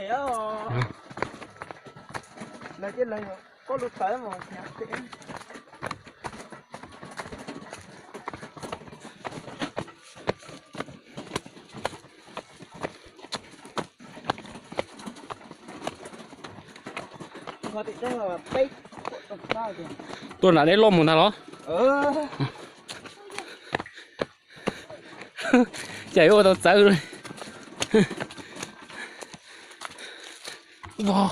thế à? Lấy cái này có lúc tới mà nhặt thế. Có thể đây là bait. Tôi đã lấy lom một thằng đó. Chạy ô tao sợ rồi. Wow.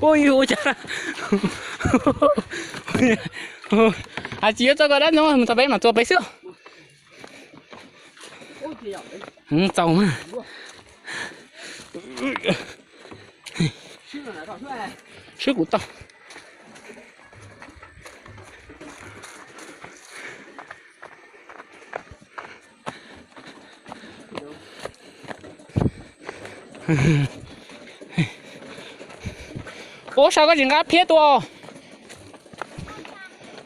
Ôi ôi cha. À chỉ cho cái đó nó tao bé mà cho bé sữa. Tao mà. Sức của tao. Ủa sao có gì ngã phía tua?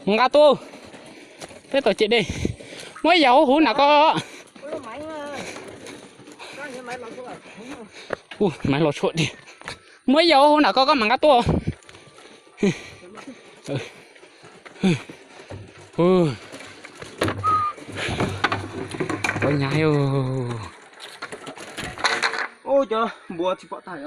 Ngã tua. Thế tôi chị đi. Mới dầu hũ nào có. Máy lọt chuột đi. Mới dầu hũ nào có mà ngã tua. Ôi nhái ơi. Ôi trời, bùa thì bỏ thải